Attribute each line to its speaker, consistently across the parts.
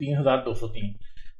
Speaker 1: 3203।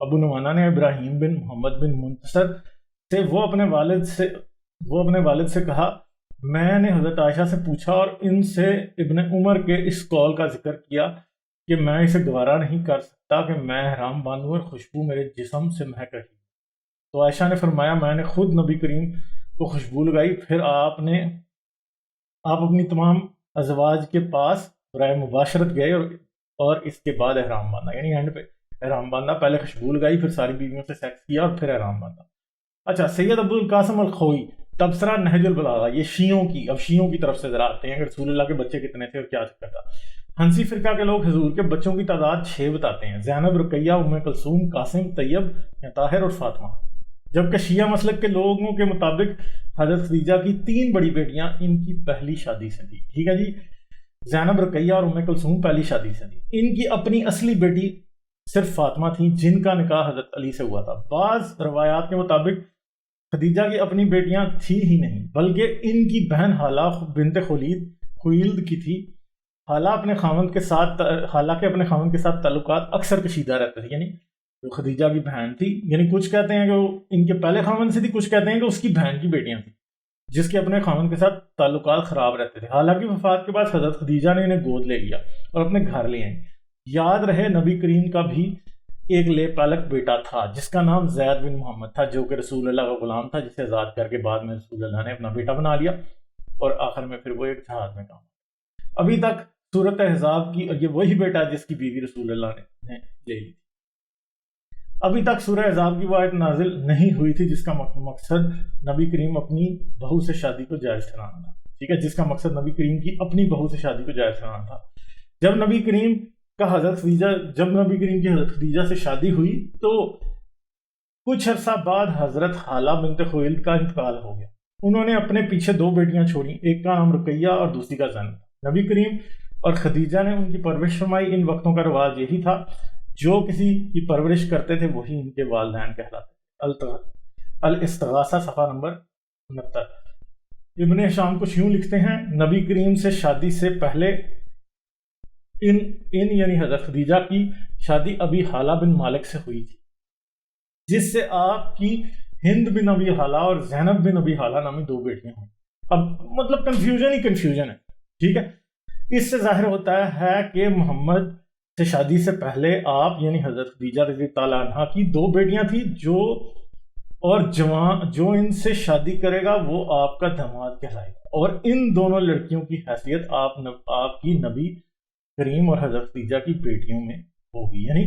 Speaker 1: ابو نعمانہ نے ابراہیم بن محمد بن منتصر سے وہ اپنے والد سے کہا میں نے حضرت عائشہ سے پوچھا اور ان سے ابن عمر کے اس قول کا ذکر کیا کہ میں اسے گوارا نہیں کر سکتا کہ میں احرام باندھوں اور خوشبو میرے جسم سے مہک رہی۔ تو عائشہ نے فرمایا میں نے خود نبی کریم کو خوشبو لگائی، پھر آپ اپنی تمام ازواج کے پاس برائے مباشرت گئے اور اس کے بعد احرام باندھا، یعنی اینڈ پہ احرام باندھا، پہلے خوشبو لگائی، پھر ساری بیویوں سے سیکس کیا اور پھر احرام باندھا۔ اچھا، سید ابو القاسم الخوئی تبصرہ نہج البلاغہ، یہ شیعوں کی طرف سے ذرا آتے ہیں کہ رسول اللہ کے بچے کتنے تھے اور کیا چکر تھا۔ حنفی فرقہ کے لوگ حضور کے بچوں کی تعداد 6 بتاتے ہیں، زینب، رقیہ، ام کلثوم، قاسم، طیب یا طاہر اور فاطمہ، جبکہ شیعہ مسلک کے لوگوں کے مطابق حضرت خدیجہ کی 3 بڑی بیٹیاں ان کی پہلی شادی سے تھی۔ ٹھیک ہے جی، زینب، رقیہ اور ام کلثوم پہلی شادی سے تھی۔ ان کی اپنی اصلی بیٹی صرف فاطمہ تھی جن کا نکاح حضرت علی سے ہوا تھا۔ بعض روایات کے مطابق خدیجہ کی اپنی بیٹیاں تھی ہی نہیں، بلکہ ان کی بہن حالہ بنت خویلد کی تھی۔ حالانکہ اپنے خاوند کے ساتھ تعلقات اکثر کشیدہ رہتے تھے، یعنی جو خدیجہ کی بہن تھی، یعنی کچھ کہتے ہیں کہ وہ ان کے پہلے خاوند سے تھی، کچھ کہتے ہیں کہ اس کی بہن کی بیٹیاں تھیں جس کے اپنے خاوند کے ساتھ تعلقات خراب رہتے تھے۔ حالانکہ وفات کے بعد حضرت خدیجہ نے انہیں گود لے لیا اور اپنے گھر لے آئیں۔ یاد رہے نبی کریم کا بھی ایک لے پالک بیٹا تھا جس کا نام زید بن محمد تھا، جو کہ رسول اللہ کا غلام تھا، جسے آزاد کر کے بعد میں رسول اللہ نے اپنا بیٹا بنا لیا اور آخر میں پھر وہ ایک جہاد میں کام۔ ابھی تک سورۃ احزاب کی، اور یہ وہی بیٹا جس کی بیوی رسول اللہ نے لے لی، ابھی تک سورہ احزاب کی وہ آیت نازل نہیں ہوئی تھی جس کا مقصد نبی کریم اپنی بہو سے شادی کو جائز ٹھہرانا تھا۔ ٹھیک ہے، جس کا مقصد نبی کریم کی اپنی بہو سے شادی کو جائز ٹھہرانا تھا۔ جب نبی کریم کی حضرت خدیجہ سے شادی ہوئی تو کچھ عرصہ بعد حضرت حالہ بنت خویلد کا انتقال ہو گیا۔ انہوں نے اپنے پیچھے 2 بیٹیاں چھوڑیں، ایک کا نام رقیہ اور دوسری کا زینب۔ نبی کریم اور خدیجہ نے ان کی پرورش فرمائی۔ ان وقتوں کا رواج یہی تھا، جو کسی کی پرورش کرتے تھے وہی ان کے والدین کہلاتے۔ الاستغاثہ صفحہ نمبر 69۔ ابن ہشام کچھ یوں لکھتے ہیں، نبی کریم سے شادی سے پہلے ان یعنی حضرت خدیجہ کی شادی ابی حالہ بن مالک سے ہوئی تھی، جس سے آپ کی ہند بن ابی حالہ اور زینب بن ابی حالہ نامی 2 بیٹیاں ہیں۔ اب مطلب کنفیوژن ہے، ٹھیک ہے۔ اس سے ظاہر ہوتا ہے کہ محمد سے شادی سے پہلے آپ یعنی حضرت خدیجہ رضی اللہ عنہا کی 2 بیٹیاں تھیں، جو ان سے شادی کرے گا وہ آپ کا داماد کہلائے گا، اور ان دونوں لڑکیوں کی حیثیت آپ کی نبی کریم اور حضرت خدیجہ کی بیٹیوں میں ہوگی۔ یعنی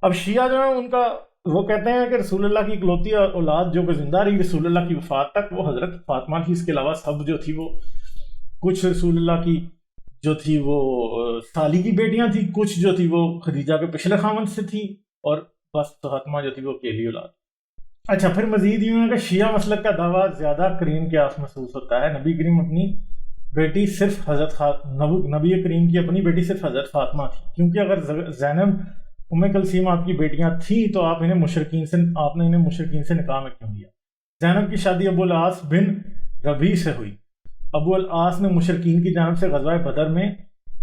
Speaker 1: اب شیعہ جو ہیں وہ کہتے ہیں کہ رسول اللہ کی اکلوتی اولاد جو کہ زندہ رہی رسول اللہ کی وفات تک وہ حضرت فاطمہ تھی، اس کے علاوہ سب جو تھی وہ کچھ رسول اللہ کی جو تھی وہ سالی کی بیٹیاں تھیں، کچھ جو تھی وہ خدیجہ کے پچھلے خاوند سے تھی، اور بس فاطمہ جو تھی وہ اکیلی اولاد۔ اچھا، پھر مزید یوں ہے کہ شیعہ مسلک کا دعویٰ زیادہ کریم قیاس محسوس ہوتا ہے۔ نبی کریم اپنی بیٹی صرف نبی کریم کی اپنی بیٹی صرف حضرت فاطمہ تھی، کیونکہ اگر زینب، ام کلثوم آپ کی بیٹیاں تھیں تو آپ نے انہیں مشرکین سے نکاح میں کیوں دیا؟ زینب کی شادی ابو العاص بن ربیع سے ہوئی۔ ابو العاص نے مشرکین کی جانب سے غزوہ بدر میں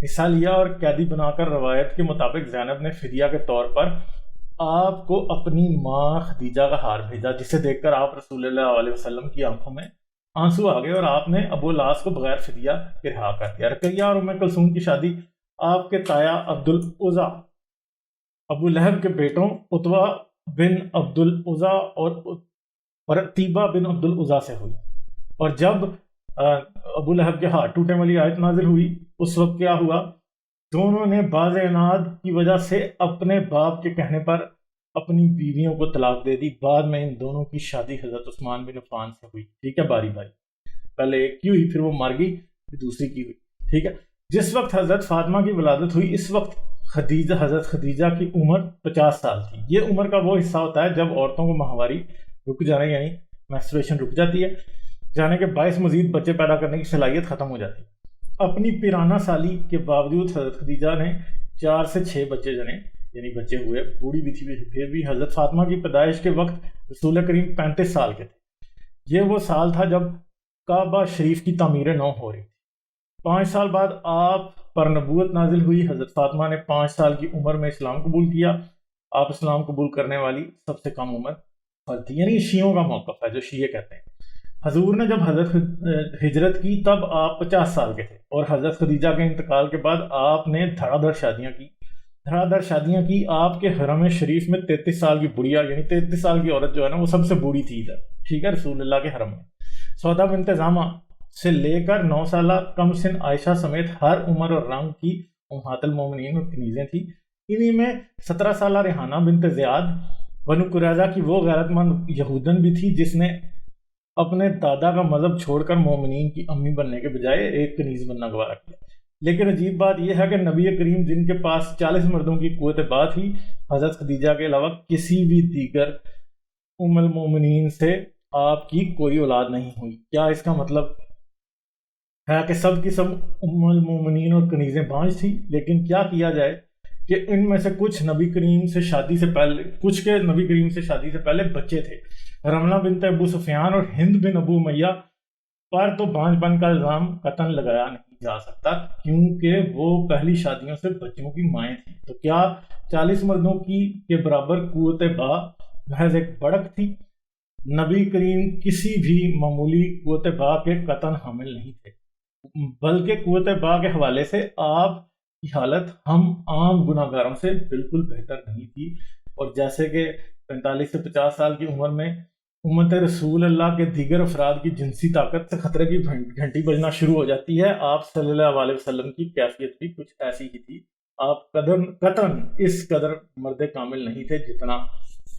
Speaker 1: حصہ لیا اور قیدی بنا کر روایت کے مطابق زینب نے فدیہ کے طور پر آپ کو اپنی ماں خدیجہ کا ہار بھیجا، جسے دیکھ کر آپ رسول اللہ علیہ وسلم کی آنکھوں میں آنسو آ گئے اور آپ نے ابو العاص کو بغیر فدیہ کے رہا کر دیا۔ رقیہ اور ام کلثوم کی شادی آپ کے تایا عبد العزا، ابو لہب کے بیٹوں عتبہ بن عبد العزا اور عتیبہ بن عبد العزا سے ہوئی۔ اور جب ابو لہب کے ہاتھ ٹوٹنے والی آیت نازل ہوئی اس وقت کیا ہوا؟ دونوں نے باز عناد کی وجہ سے اپنے باپ کے کہنے پر اپنی بیویوں کو طلاق دے دی۔ بعد میں ان دونوں کی شادی حضرت عثمان بن عفان سے ہوئی، ٹھیک ہے، باری پہلے ایک کی ہوئی، پھر وہ مر گئی، پھر دوسری کی ہوئی، ٹھیک ہے۔ جس وقت حضرت فاطمہ کی ولادت ہوئی اس وقت حضرت خدیجہ کی عمر 50 سال تھی۔ یہ عمر کا وہ حصہ ہوتا ہے جب عورتوں کو ماہواری رک جانے یعنی menstruation رک جاتی ہے، جانے کے باعث مزید بچے پیدا کرنے کی صلاحیت ختم ہو جاتی ہے۔ اپنی پیرانہ سالی کے باوجود حضرت خدیجہ نے 4 سے 6 بچے جنے، یعنی بچے ہوئے، بوڑھی بھی تھی، پھر بھی حضرت فاطمہ کی پیدائش کے وقت رسول کریم 35 سال کے تھے۔ یہ وہ سال تھا جب کعبہ شریف کی تعمیر نو ہو رہی تھی۔ 5 سال بعد آپ پر نبوت نازل ہوئی۔ حضرت فاطمہ نے 5 سال کی عمر میں اسلام قبول کیا۔ آپ اسلام قبول کرنے والی سب سے کم عمر فرد تھی، یعنی شیعوں کا موقف ہے جو شیعہ کہتے ہیں۔ حضور نے جب حضرت ہجرت کی تب آپ 50 سال کے تھے، اور حضرت خدیجہ کے انتقال کے بعد آپ نے دھڑا دھڑ شادیاں کی۔ آپ کے حرم شریف میں 33 سال کی بڑھیا، یعنی 33 سال کی عورت جو ہے نا وہ سب سے بوڑھی تھی ادھر، ٹھیک ہے، رسول اللہ کے حرم میں۔ سودا بنت زامہ سے لے کر 9 سالہ کم سن عائشہ سمیت ہر عمر اور رنگ کی امہات المومنین اور کنیزیں تھیں۔ انہی میں 17 سالہ ریحانہ بنت زیاد بنو قریظہ کی وہ غیرت مند یہودن بھی تھی جس نے اپنے دادا کا مذہب چھوڑ کر مومنین کی امی بننے کے بجائے ایک کنیز بننا گوارا کیا۔ لیکن عجیب بات یہ ہے کہ نبی کریم جن کے پاس 40 مردوں کی قوت بات تھی، حضرت خدیجہ کے علاوہ کسی بھی دیگر ام المومنین سے آپ کی کوئی اولاد نہیں ہوئی۔ کیا اس کا مطلب ہے کہ سب کی سب ام المومنین اور کنیزیں بانجھ تھی؟ لیکن کیا کیا جائے کہ ان میں سے کچھ کے نبی کریم سے شادی سے پہلے بچے تھے۔ رملہ بنت ابو سفیان اور ہند بن ابو امیہ پر تو بانجھ پن کا الزام قطعاً لگایا نہیں جا سکتا، کیونکہ وہ پہلی شادیوں سے بچوں کی مائیں تھیں۔ تو کیا 40 مردوں کے برابر قوت با محض ایک بڑک تھی؟ نبی کریم کسی بھی معمولی قوت با کے قطعاً حامل نہیں تھے، بلکہ قوت با کے حوالے سے آپ کی حالت ہم عام گناہ گاروں سے بالکل بہتر نہیں تھی، اور جیسے کہ 45 سے 50 سال کی عمر میں امت رسول اللہ کے دیگر افراد کی جنسی طاقت سے خطرے کی گھنٹی بجنا شروع ہو جاتی ہے۔ آپ صلی اللہ علیہ وسلم کی کیفیت بھی کچھ ایسی ہی تھی۔ آپ قطعاً اس قدر مرد کامل نہیں تھے جتنا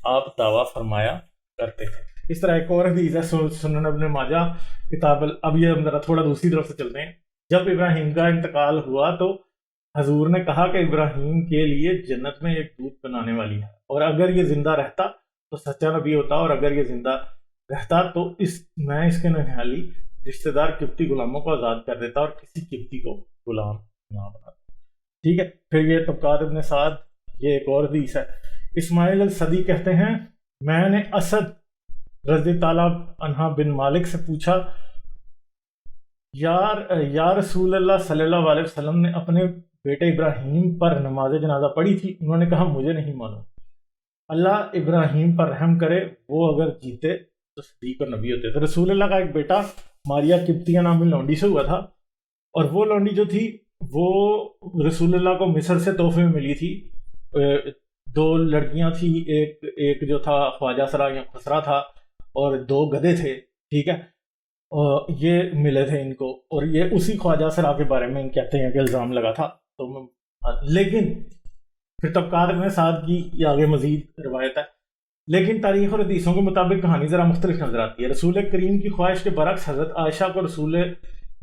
Speaker 1: آپ دعویٰ فرمایا کرتے تھے۔ اس طرح ایک اور حدیث ہے سنن ابن ماجہ کتاب اب یہ ہم ذرا تھوڑا دوسری طرف سے چلتے ہیں۔ جب ابراہیم کا انتقال ہوا تو حضور نے کہا کہ ابراہیم کے لیے جنت میں ایک دودھ بنانے والی ہے، اور اگر یہ زندہ رہتا تو سچا نبی ہوتا، اور اگر یہ زندہ رہتا تو میں اس کے ننھالی رشتہ دار قبطی غلاموں کو آزاد کر دیتا اور کسی قبطی کو غلام نہ بناتا۔ ٹھیک ہے، پھر یہ طبقات ابن سعد، یہ ایک اور حدیث ہے۔ اسماعیل الصدی کہتے ہیں میں نے اسد رضی تعالیٰ عنہ بن مالک سے پوچھا یا رسول اللہ صلی اللہ علیہ وسلم نے اپنے بیٹے ابراہیم پر نماز جنازہ پڑھی تھی؟ انہوں نے کہا مجھے نہیں معلوم، اللہ ابراہیم پر رحم کرے، وہ اگر جیتے تو صدیق اور نبی ہوتے۔ تو رسول اللہ کا ایک بیٹا ماریا قبطیہ نامی لونڈی سے ہوا تھا، اور وہ لونڈی جو تھی وہ رسول اللہ کو مصر سے تحفے میں ملی تھی۔ 2 لڑکیاں تھیں، ایک جو تھا خواجہ سرا یا خسرا تھا، اور 2 گدھے تھے، ٹھیک ہے، اور یہ ملے تھے ان کو، اور یہ اسی خواجہ سرا کے بارے میں کہتے ہیں کہ الزام لگا تھا۔ تو لیکن پھر طبقات ابن سعد کی یہ آگے مزید روایت ہے، لیکن تاریخ اور حدیثوں کے مطابق کہانی ذرا مختلف نظر آتی ہے۔ رسول کریم کی خواہش کے برعکس حضرت عائشہ کو رسول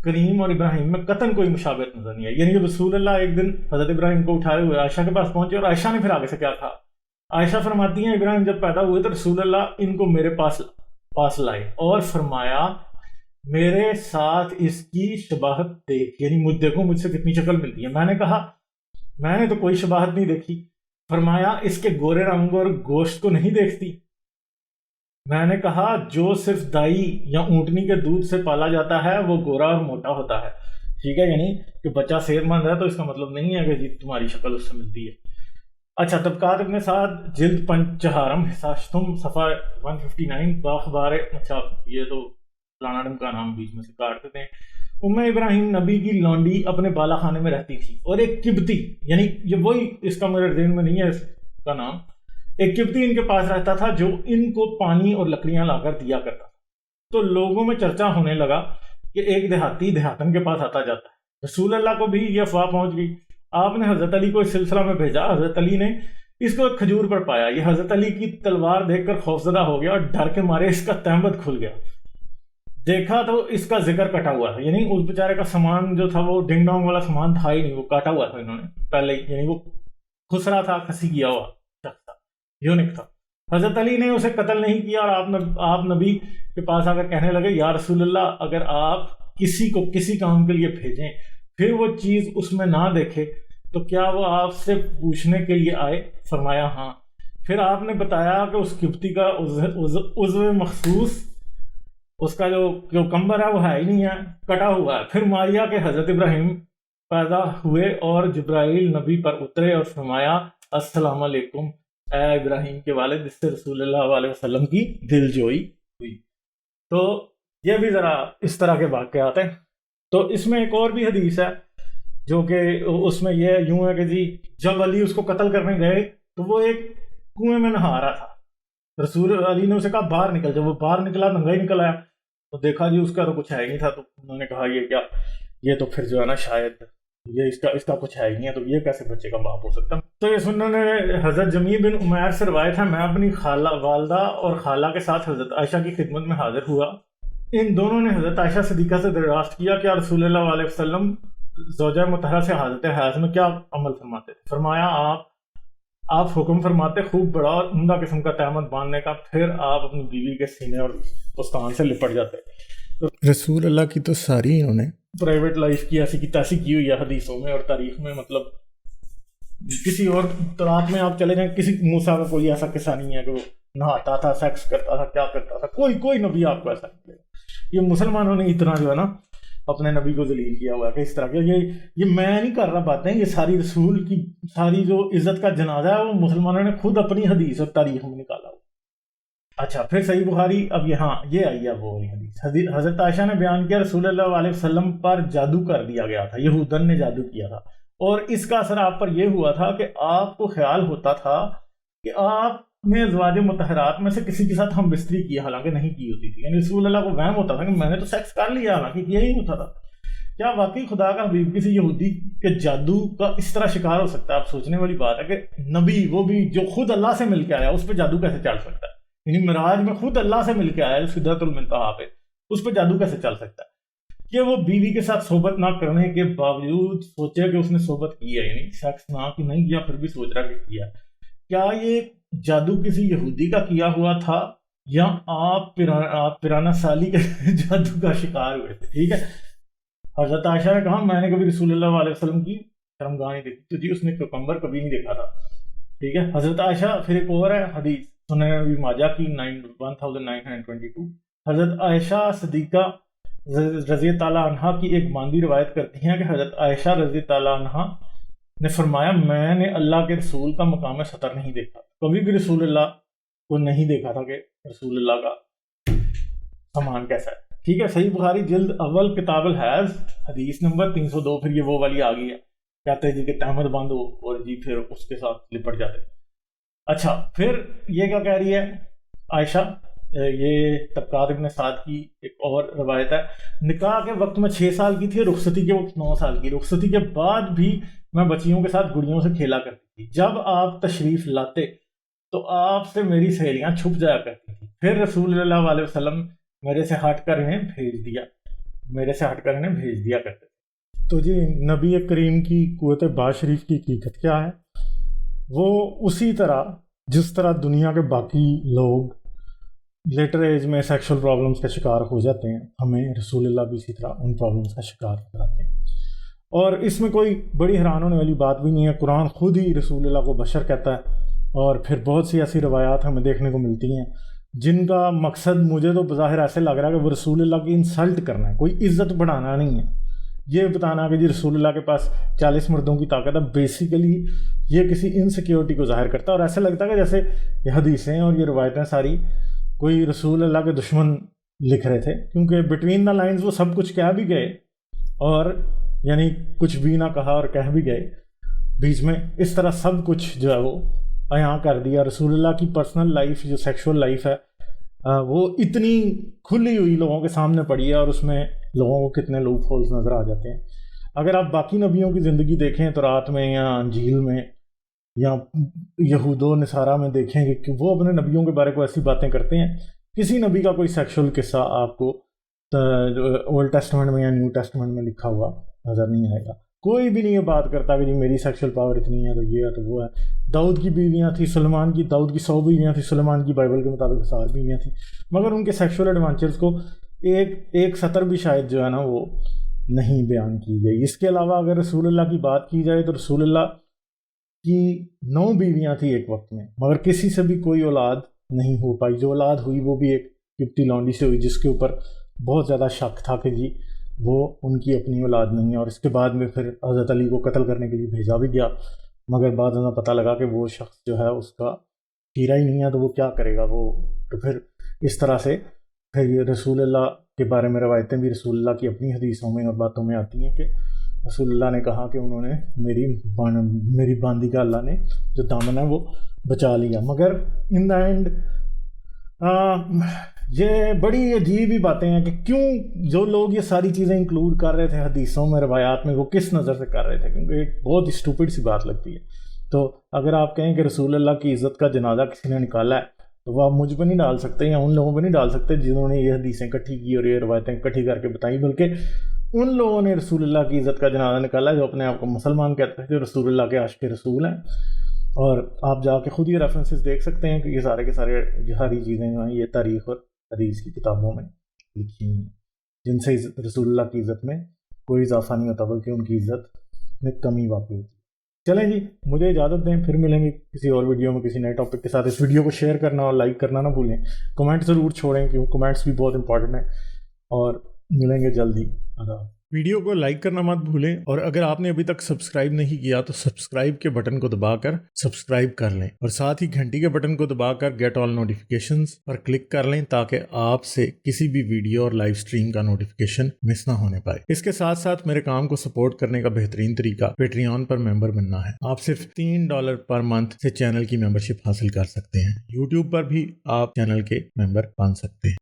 Speaker 1: کریم اور ابراہیم میں قطعاً کوئی مشابہت نظر نہیں ہے، یعنی کہ رسول اللہ ایک دن حضرت ابراہیم کو اٹھائے ہوئے عائشہ کے پاس پہنچے، اور عائشہ نے پھر آگے سے کیا کہا؟ عائشہ فرماتی ہیں ابراہیم جب پیدا ہوئے تو رسول اللہ ان کو میرے پاس لائے اور فرمایا میرے ساتھ اس کی شباہت دیکھ، یعنی دیکھو مجھ سے کتنی شکل ملتی ہے۔ میں نے کہا میں نے تو کوئی شباہت نہیں دیکھی۔ فرمایا اس کے گورے رنگ اور گوشت کو نہیں دیکھتی؟ میں نے کہا جو صرف دائی یا اونٹنی کے دودھ سے پالا جاتا ہے وہ گورا اور موٹا ہوتا ہے، ٹھیک ہے، یعنی کہ بچہ صحت مند ہے تو اس کا مطلب نہیں ہے کہ جی تمہاری شکل اس سے ملتی ہے۔ اچھا، طبقات ابن سعد جلد 5 چہارم حصہ شتم صفحہ 159 باخبار، اچھا یہ تو فلانا ڈم کا نام بیچ میں سے کاٹ دیتے ہیں۔ ابراہیم نبی کی لونڈی اپنے بالا خانے میں رہتی تھی، اور ایک قبطی، یعنی یہ وہی، اس کا میرے ذہن میں نہیں ہے اس کا نام، ایک قبطی ان کے پاس رہتا تھا جو ان کو پانی اور لکڑیاں لا کر دیا کرتا تھا۔ تو لوگوں میں چرچا ہونے لگا کہ ایک دیہاتی دیہاتن کے پاس آتا جاتا ہے۔ رسول اللہ کو بھی یہ افواہ پہنچ گئی۔ آپ نے حضرت علی کو اس سلسلہ میں بھیجا۔ حضرت علی نے اس کو ایک کھجور پر پایا۔ یہ حضرت علی کی تلوار دیکھ کر خوفزدہ ہو گیا اور ڈر کے مارے اس کا تہمت کھل گیا۔ دیکھا تو اس کا ذکر کٹا ہوا تھا، یعنی اس بیچارے کا سامان جو تھا وہ ڈنگ ڈونگ والا سامان تھا ہی نہیں، وہ کاٹا ہوا تھا انہوں نے پہلے ہی، یعنی وہ خسرا تھا، کسی کیا ہوا شخص تھا، یونک تھا۔ حضرت علی نے اسے قتل نہیں کیا، اور آپ نبی کے پاس آ کر کہنے لگے یا رسول اللہ اگر آپ کسی کو کسی کام کے لیے بھیجیں پھر وہ چیز اس میں نہ دیکھے تو کیا وہ آپ سے پوچھنے کے لیے آئے؟ فرمایا ہاں۔ پھر آپ نے بتایا کہ اس قبطی کا عضو مخصوص، اس کا جو کمبر ہے وہ ہے ہی نہیں ہے، کٹا ہوا ہے۔ پھر ماریا کے حضرت ابراہیم پیدا ہوئے اور جبرائیل نبی پر اترے اور فرمایا السلام علیکم، اے ابراہیم کے والد، جس سے رسول اللہ علیہ وسلم کی دل جوئی ہوئی۔ تو یہ بھی ذرا اس طرح کے واقعات ہیں۔ تو اس میں ایک اور بھی حدیث ہے جو کہ اس میں یہ یوں ہے کہ جی جب علی اس کو قتل کرنے گئے تو وہ ایک کنویں میں نہا رہا تھا، رسول علی نے اسے کہا باہر نکل، جب وہ باہر نکلا ننگا ہی نکل آیا تو دیکھا جی اس کا تو کچھ ہے ہی نہیں تھا، تو انہوں نے کہا یہ کیا، یہ تو پھر جو ہے نا شاید یہ اس کا کچھ ہے ہی نہیں ہے، تو یہ کیسے بچے کا باپ ہو سکتا۔ تو یہ سننے نے حضرت جمیع بن عمیر سے روایت ہے، میں اپنی والدہ اور خالہ کے ساتھ حضرت عائشہ کی خدمت میں حاضر ہوا، ان دونوں نے حضرت عائشہ صدیقہ سے دریافت کیا کہ رسول اللہ علیہ وسلم زوجہ مطہرہ سے حالت حیض میں کیا عمل فرماتے تھے؟ فرمایا آپ حکم فرماتے خوب بڑا اور عمدہ قسم کا تہمت باندھنے کا، پھر آپ اپنی بیوی کے سینے اور پستان سے لپٹ جاتے۔ رسول اللہ کی تو ساری انہوں نے پرائیویٹ لائف کی ایسی کی تیسی کی ہوئی ہے حدیثوں میں اور تاریخ میں، مطلب کسی اور رات میں آپ چلے جائیں، کسی موسیٰ کا کوئی ایسا قصہ نہیں ہے کہ وہ نہاتا تھا، سیکس کرتا تھا، کیا کرتا تھا، کوئی نبی آپ کو ایسا نہیں دے گا۔ یہ مسلمانوں نے اتنا جو ہے نا اپنے نبی کو ذلیل کیا ہوا ہے کہ اس طرح کے یہ میں نہیں کر رہا باتیں، یہ ساری رسول کی ساری جو عزت کا جنازہ ہے وہ مسلمانوں نے خود اپنی حدیث اور تاریخ میں نکالا ہوا۔ اچھا پھر صحیح بخاری، اب یہاں یہ آئی ہے وہ حدیث، حضرت عائشہ نے بیان کیا رسول اللہ علیہ وسلم پر جادو کر دیا گیا تھا، یہودن نے جادو کیا تھا، اور اس کا اثر آپ پر یہ ہوا تھا کہ آپ کو خیال ہوتا تھا کہ آپ نے ازواج مطہرات میں سے کسی کے ساتھ ہم بستری کی، حالانکہ نہیں کی ہوتی تھی، یعنی رسول اللہ کو وہم ہوتا تھا کہ میں نے تو سیکس کر لیا، حالانکہ کیا ہی ہوتا تھا۔ کیا واقعی خدا کا حبیب کسی یہودی کے جادو کا اس طرح شکار ہو سکتا ہے؟ آپ سوچنے والی بات ہے کہ نبی، وہ بھی جو خود اللہ سے مل کے آیا، اس پہ جادو کیسے چل سکتا ہے؟ یعنی معراج میں خود اللہ سے مل کے آیا سدرۃ المنتہا پہ، اس پہ جادو کیسے چل سکتا ہے؟ کہ وہ بیوی کے ساتھ صحبت نہ کرنے کے باوجود سوچے کہ اس نے صحبت کی ہے، یعنی سیکس نہ کہ نہیں کیا، پھر بھی سوچ رہا کہ کیا۔ کیا یہ جادو کسی یہودی کا کیا ہوا تھا یا آپ پرانا سالی کے جادو کا شکار ہوئے تھے؟ ٹھیک ہے، حضرت عائشہ نے کہا میں نے کبھی رسول اللہ علیہ وسلم کی شرمگاہ نہیں دیکھی، تو جی اس نے ککمبر کبھی نہیں دیکھا تھا۔ ٹھیک ہے، حضرت عائشہ، پھر ایک اور ہے حدیث سنن ابی ماجہ کی 1922، حضرت عائشہ صدیقہ رضی تعالیٰ عنہ کی ایک باندھی روایت کرتی ہیں کہ حضرت عائشہ رضی تعالیٰ عنہ نے فرمایا میں نے اللہ کے رسول کا مقام سطر نہیں دیکھا، کبھی بھی رسول اللہ کو نہیں دیکھا تھا کہ رسول اللہ کا سامان کیسا ہے۔ ٹھیک ہے، صحیح بخاری جلد اول کتاب الحیض حدیث نمبر 302، پھر یہ وہ والی آ گئی ہے، کہتے ہیں جی کہ تہمت باندھو اور جی پھر اس کے ساتھ لپٹ جاتے۔ اچھا پھر یہ کیا کہہ رہی ہے عائشہ، یہ طبقات ابن سعد کی ایک اور روایت ہے، نکاح کے وقت میں 6 سال کی تھی، رخصتی کے وقت 9 سال کی، رخصتی کے بعد بھی میں بچیوں کے ساتھ گڑیوں سے کھیلا کرتی تھی، جب آپ تشریف لاتے تو آپ سے میری سہیلیاں چھپ جایا کرتی تھی، پھر رسول اللہ علیہ وسلم میرے سے ہٹ کر انہیں بھیج دیا کرتے۔ تو جی نبی کریم کی قوت باز شریف کی حقیقت کیا ہے؟ وہ اسی طرح جس طرح دنیا کے باقی لوگ لیٹر ایج میں سیکشل پرابلمز کا شکار ہو جاتے ہیں، ہمیں رسول اللہ بھی اسی طرح ان پرابلمز کا شکار کراتے ہیں، اور اس میں کوئی بڑی حیران ہونے والی بات بھی نہیں ہے۔ قرآن خود ہی رسول اللہ کو بشر کہتا ہے، اور پھر بہت سی ایسی روایات ہمیں دیکھنے کو ملتی ہیں جن کا مقصد مجھے تو بظاہر ایسے لگ رہا ہے کہ وہ رسول اللہ کی انسلٹ کرنا ہے، کوئی عزت بڑھانا نہیں ہے، یہ بتانا کہ جی رسول اللہ کے پاس 40 مردوں کی طاقت ہے، بیسیکلی یہ کسی انسیکیورٹی کو ظاہر کرتا ہے، اور ایسا لگتا ہے کہ جیسے یہ حدیثیں اور یہ روایتیں ساری کوئی رسول اللہ کے دشمن لکھ رہے تھے، کیونکہ بٹوین دا لائنز وہ سب کچھ کہہ بھی گئے اور یعنی کچھ بھی نہ کہا اور کہہ بھی گئے، بیچ میں اس طرح سب کچھ جو ہے وہ بیان کر دیا۔ رسول اللہ کی پرسنل لائف جو سیکشول لائف ہے وہ اتنی کھلی ہوئی لوگوں کے سامنے پڑی ہے، اور اس میں لوگوں کو کتنے لوپ ہولز نظر آ جاتے ہیں۔ اگر آپ باقی نبیوں کی زندگی دیکھیں تو رات میں یا انجیل میں یا یہود و نصارہ میں دیکھیں گے کہ وہ اپنے نبیوں کے بارے کو ایسی باتیں کرتے ہیں، کسی نبی کا کوئی سیکشول قصہ آپ کو اولڈ ٹیسٹمنٹ میں یا نیو ٹیسٹمنٹ میں لکھا ہوا نظر نہیں آئے گا۔ کوئی بھی نہیں یہ بات کرتا کہ جی میری سیکشول پاور اتنی ہے تو یہ ہے تو وہ ہے۔ داؤد کی بیویاں تھیں، داؤد کی 100 بیویاں تھیں، سلیمان کی بائبل کے مطابق 1000 بیویاں تھیں، مگر ان کے سیکشول ایڈوینچرز کو ایک سطر بھی شاید جو ہے نا وہ نہیں بیان کی گئی۔ اس کے علاوہ اگر رسول اللہ کی بات کی جائے تو رسول اللہ کی 9 بیویاں تھیں ایک وقت میں، مگر کسی سے بھی کوئی اولاد نہیں ہو پائی، جو اولاد ہوئی وہ بھی ایک قبطی لونڈی سے ہوئی، جس کے اوپر بہت زیادہ شک تھا کہ جی وہ ان کی اپنی اولاد نہیں ہے، اور اس کے بعد میں پھر حضرت علی کو قتل کرنے کے لیے بھیجا بھی گیا، مگر بعد میں پتہ لگا کہ وہ شخص جو ہے اس کا ہیرا ہی نہیں ہے تو وہ کیا کرے گا وہ. تو پھر اس طرح سے پھر یہ رسول اللہ کے بارے میں روایتیں بھی رسول اللہ کی اپنی حدیثوں میں اور باتوں میں آتی ہیں کہ رسول اللہ نے کہا کہ انہوں نے میری باندی کا اللہ نے جو دامن ہے وہ بچا لیا. مگر ان دا اینڈ یہ بڑی عجیب ہی باتیں ہیں کہ کیوں جو لوگ یہ ساری چیزیں انکلوڈ کر رہے تھے حدیثوں میں روایات میں وہ کس نظر سے کر رہے تھے, کیونکہ ایک بہت ہی اسٹوپڈ سی بات لگتی ہے. تو اگر آپ کہیں کہ رسول اللہ کی عزت کا جنازہ کسی نے نکالا ہے تو وہ آپ مجھ پہ نہیں ڈال سکتے یا ان لوگوں پہ نہیں ڈال سکتے جنہوں نے یہ حدیثیں اکٹھی کی اور یہ روایتیں اکٹھی کر کے بتائیں, بلکہ ان لوگوں نے رسول اللہ کی عزت کا جنازہ نکالا جو اپنے آپ کو مسلمان کہتے ہیں, جو رسول اللہ کے عاشق رسول ہیں. اور آپ جا کے خود یہ ریفرنسز دیکھ سکتے ہیں کہ یہ سارے کے سارے ساری چیزیں جو ہیں یہ تاریخ اور حدیث کی کتابوں میں لکھی ہوئی ہیں, جن سے رسول اللہ کی عزت میں کوئی اضافہ نہیں ہوتا بلکہ ان کی عزت میں کمی واقع ہوتی ہے. چلیں جی, مجھے اجازت دیں, پھر ملیں گے کسی اور ویڈیو میں کسی نئے ٹاپک کے ساتھ. اس ویڈیو کو شیئر کرنا اور لائک کرنا نہ بھولیں, کمنٹ ضرور چھوڑیں کیونکہ کمنٹس بھی بہت امپورٹنٹ ہیں, اور ملیں گے جلدی. ویڈیو کو لائک کرنا مت بھولیں, اور اگر آپ نے ابھی تک سبسکرائب نہیں کیا تو سبسکرائب کے بٹن کو دبا کر سبسکرائب کر لیں, اور ساتھ ہی گھنٹی کے بٹن کو دبا کر گیٹ آل نوٹیفیکیشنز پر کلک کر لیں تاکہ آپ سے کسی بھی ویڈیو اور لائیو سٹریم کا نوٹیفیکیشن مس نہ ہونے پائے. اس کے ساتھ ساتھ میرے کام کو سپورٹ کرنے کا بہترین طریقہ پیٹریون پر ممبر بننا ہے. آپ صرف $3 پر منتھ سے چینل کی ممبرشپ حاصل کر سکتے ہیں. یوٹیوب پر بھی آپ چینل کے ممبر بن سکتے ہیں.